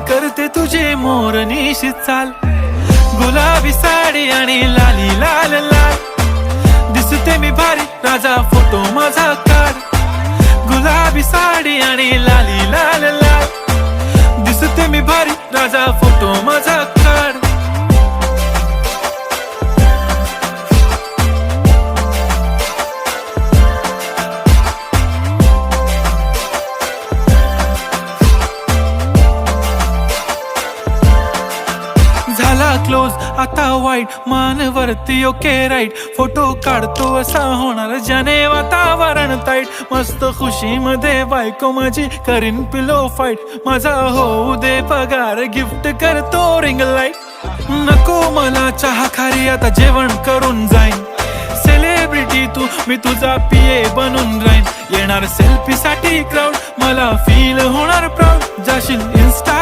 करते तुझे मोरनीशी चाल, गुलाबी साडी आणि लाली लाल लाल, दिसते मी भारी राजा फोटो माझा काढ, गुलाबी साडी आणि लाली लाल लाल, दिसते मी भारी राजा फोटो माझा काढ. झाला क्लोज आता वाईट, मानवरती ओके राईट, फोटो काढतो असा होणार ज्याने वातावरण ताईट, मस्त खुशी मध्ये बायको माझी करीन पिलो फाईट, माझा होऊ दे पगार गिफ्ट करतो रिंग लाईट, नको मला चहा खारी आता जेवण करून जाईन, सेलिब्रिटी तू मी तुझा पिये बनून राहीन, येणार सेल्फी साठी क्राऊड मला फील होणार प्राऊड, जाशील इन्स्टा